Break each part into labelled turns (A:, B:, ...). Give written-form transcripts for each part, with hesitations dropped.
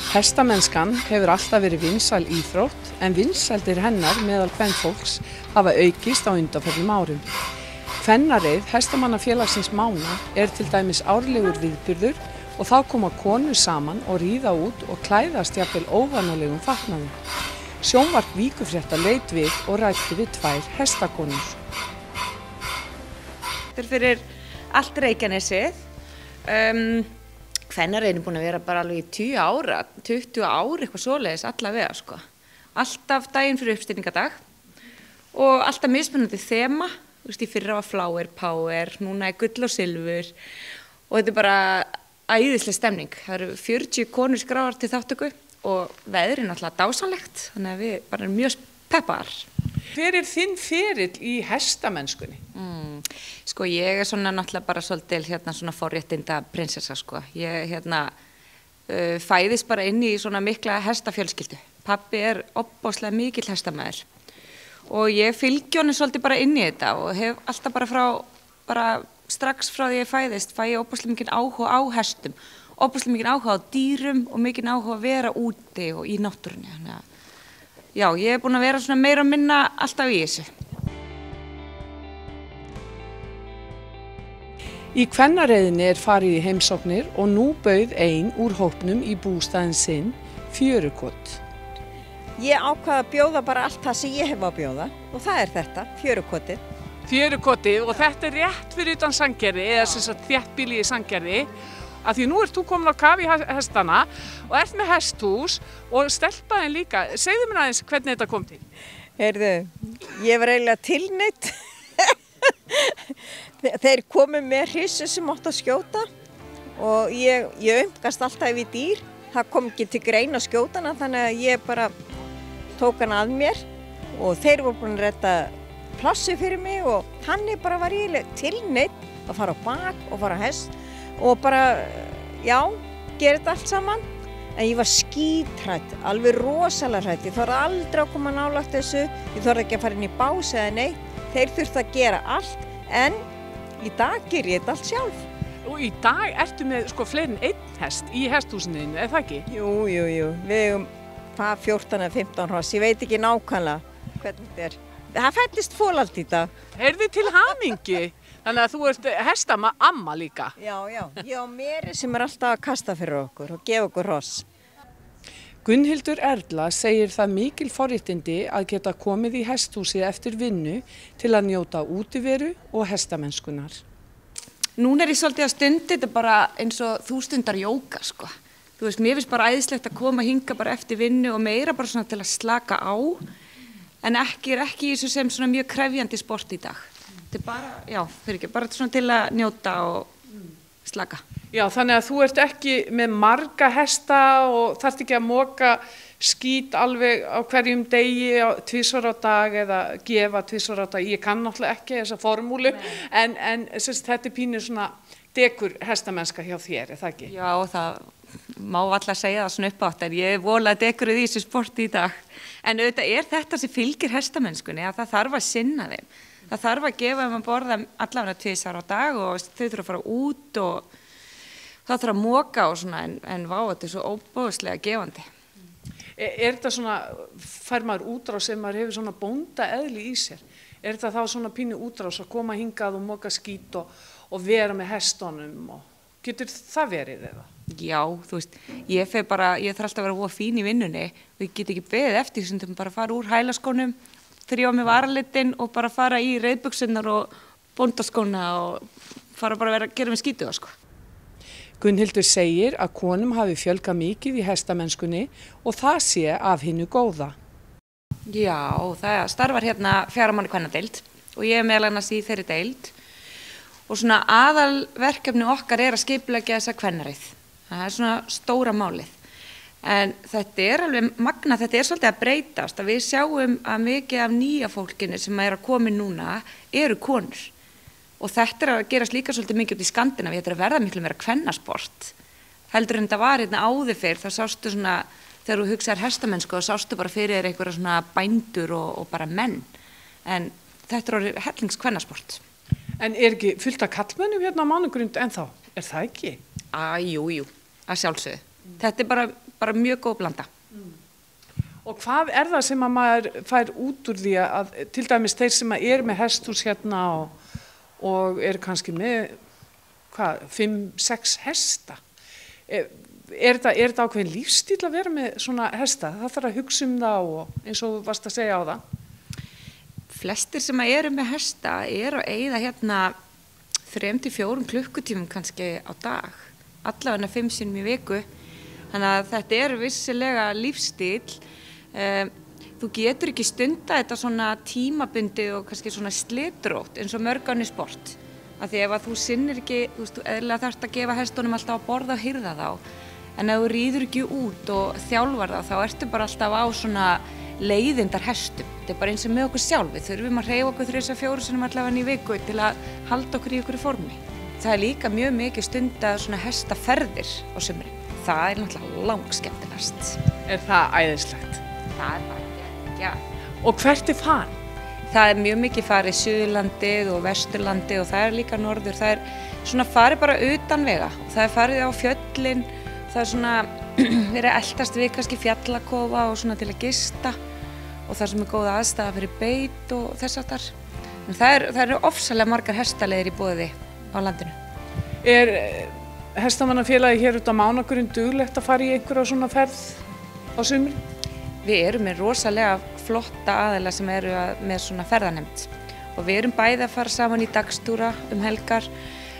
A: Hestamennskan hefur alltaf verið vinsæl íþrótt en vinsældir hennar meðal kvenfólks hafa aukist á undanförnum árum. Kvennareið Hestamannafélagsins Mána til dæmis árlegur viðburður og þá koma konur saman og ríða út og klæðast jafnvel óvanalegum fatnaði. Sjónvarp Víkurfrétta leit við og ræddi við 2 hestakonur.
B: Þetta fyrir allt Reykjanesið. Kvennareiðin er búin að vera bara alveg í 20 ár, eitthvað svoleiðis allavega sko. Alltaf daginn fyrir uppstillingadag og alltaf mismunandi þema. Þú veist, í fyrra var Flower Power, núna gull og silfur og þetta er bara æðisleg stemning. Það eru 40 konur skráðar til þáttöku og veðrið er náttúrulega dásamlegt, þannig að við bara erum mjög peppaðar.
A: Hver er þinn ferill í hestamennskunni?
B: Sko ég er svona náttúrulega bara svolítið svona forréttinda prinsessa sko. Ég fæðist bara inn í svona mikla hestafjölskyldu. Pabbi er ofboðslega mikill hestamæður og ég fylgi honum svolítið bara inn í þetta og hef alltaf bara strax frá því ég fæðist fæ ég ofboðslega mikinn áhuga á hestum, ofboðslega mikinn áhuga á dýrum og mikinn áhuga að vera úti og í náttúrunni. Þannig að já, ég er búin að vera svona meira og minna alltaf í þessu.
A: Í kvennareiðinni farið í heimsóknir og nú bauð ein úr hópnum í bústaðinn sinn, Fjörukot.
C: Ég ákvað að bjóða bara allt það sem ég hef að bjóða og það er þetta, Fjörukotið.
A: Fjörukotið og þetta er rétt fyrir utan Sandgerði eða sem sagt þéttbýli í Sandgerði. Af því nú þú komin á kaf í hestana og með hesthús og stelpaðin líka. Segðu mér aðeins hvernig þetta kom til.
C: Heyrðu, ég var eiginlega tilneydd. Þeir komu með hryssu sem átt að skjóta og ég umgast alltaf við dýr. Það kom ekki til greina að skjóta hana þannig að ég bara tók hana að mér og þeir voru búin að redda plássi fyrir mig og þannig bara var ég tilneydd að fara á bak og fara á hest og bara, já, gera þetta allt saman. En ég var skíthrædd, alveg rosalega hrædd. Ég þorði aldrei að koma nálægt þessu, ég þorði ekki að fara inn í bás eða neitt. Þeir þurftu að gera allt, en í dag ger ég þetta allt sjálf.
A: Og í dag ertu með fleiri en einn hest í hesthúsinu, er það ekki?
C: Jú, við hefum 14 eða 15 hross, ég veit ekki nákvæmlega hvernig þetta er. Það fæddist fólald í dag.
A: Heyrðu til hamingju, þannig að þú ert hestamamma líka.
C: Já, ég á Meri sem er alltaf að kasta fyrir okkur og gefa okkur hross.
A: Gunnhildur Erla segir það mikil forréttindi að geta komið í hesthúsið eftir vinnu til að njóta útiveru og hestamennskunar.
B: Núna er ég svolítið að stundi þetta bara eins og þú stundar jóga sko. Þú veist, mér finnst bara æðislegt að koma hinga bara eftir vinnu og meira bara svona til að slaka á. En ekki í þessu sem svona mjög krefjandi sport í dag. Þetta er bara, já, bara svona til að njóta og slaka.
A: Já, þannig að þú ert ekki með marga hesta og þarft ekki að moka skít alveg á hverjum degi, 2 á dag eða gefa 2 á dag. Ég kann náttúrulega ekki þessa formúlu, en þetta er pínu svona dekur hestamennska hjá þér, er það ekki?
B: Já, það má alltaf segja það svona uppátt, en ég er voðalega dekurið í þessu sporti í dag. En auðvitað er þetta sem fylgir hestamennskunni, að það þarf að sinna þeim. Það þarf að gefa þeim að borða allavega 2 á dag og þau þurfa að fara út og það þarf að moka og svona, en vá, þetta er svo óbúðslega gefandi.
A: Er þetta svona, fær maður útrás ef maður hefur svona bóndaeðli í sér? Er þetta þá svona pínu útrás að koma hingað og moka skít og vera með hestunum? Getur það verið eða?
B: Já, þú veist, ég þarf alltaf að vera voða fín í vinnunni og ég get ekki beðið eftir þessum bara fara úr hælaskónum, þrjá með varalitinn og bara fara í reiðbuksurnar og bóndaskóna og fara bara að gera með skítuða sko.
A: Gunnhildur segir að konum hafi fjölgað mikið í hestamennskunni og það sé af hinu góða.
B: Já, það starfar hérna 4 manna kvennadeild og ég er meðal annars í þeirri deild og svona aðalverkefni okkar er að skipuleggja þessa kvennareið. Það er svona stóra málið. En þetta er alveg magna, þetta er svolítið að breytast, að við sjáum að mikið af nýja fólkinu sem er að koma núna eru konur. Og þetta er að gerast líka svolítið mikið út í Skandinavíu, þetta er að verða miklu meira kvennasport. Heldur en þetta var hérna áður fyrr, þá sástu svona, þegar þú hugsaðir hestamennsku, þá sástu bara fyrir þér einhverja svona bændur og bara menn. En þetta er orðið hellingskvennasport.
A: En er ekki fullt af karlmönnum hérna á Mánagrund ennþá? Er það ekki?
B: Jú, að sjálfsögðu. Þetta er bara bara mjög góð blanda.
A: Og hvað er það sem að maður fær út úr því að til dæmis þeir sem með hesthús hérna og kannski með 5-6 hesta? Er þetta ákveðin lífstíl að vera með svona hesta? Það þarf að hugsa það og eins og þú varst að segja á það.
B: Flestir sem eru með hesta að eyða hérna 3-4 klukkutímum kannski á dag, allavega 5 sinnum í viku. Þannig að þetta vissilega lífstíl. Þú getur ekki stunda þetta svona tímabundið og kannski svona slitrótt eins og mörg önnur sport. Af því ef að þú sinnir ekki, þú eðlilega þarft að gefa hestunum alltaf að borða og hirða þá. En ef þú ríður ekki út og þjálfar þá ertu bara alltaf á svona leiðindar hestum. Þetta bara eins og með okkur sjálf. Við þurfum að hreyfa okkur 3-4 sinnum allavega í viku til að halda okkur í okkur formi. Það líka mjög mikið stundað svona hestaferðir á sumrin. Það náttúrulega langskemmtilegast.
A: Það æðislegt?
B: Það bara ekki.
A: Og hvert farin?
B: Það mjög mikið farið Suðurlandið og Vesturlandið og það líka norður. Það svona farið bara utan vega. Það farið á fjöllin, það svona verið að eltast við kannski fjallakofa og svona til að gista og það sem góð aðstæða fyrir beit og þess aftar. Það eru ofsalega margar hestaleiðir í boði á landinu.
A: Hestamannafélagi hér út á Mánagrund duglegt að fara í einhverja svona ferð á sumrin?
B: Við erum með rosalega flotta aðila sem eru með svona ferðanemnd og við erum bæði að fara saman í dagstúra helgar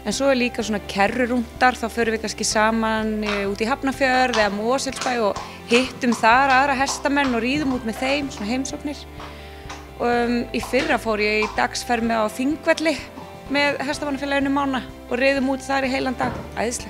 B: en svo líka svona kerrurúndar, þá förum við kannski saman út í Hafnarfjörð eða Mosfellsbæ og hittum þar aðra hestamenn og ríðum út með þeim, svona heimsóknir. Í fyrra fór ég í dagsferð á Þingvelli með Hestamannafélaginu Mána og riðum út þar í heilan dag. Æðislegt.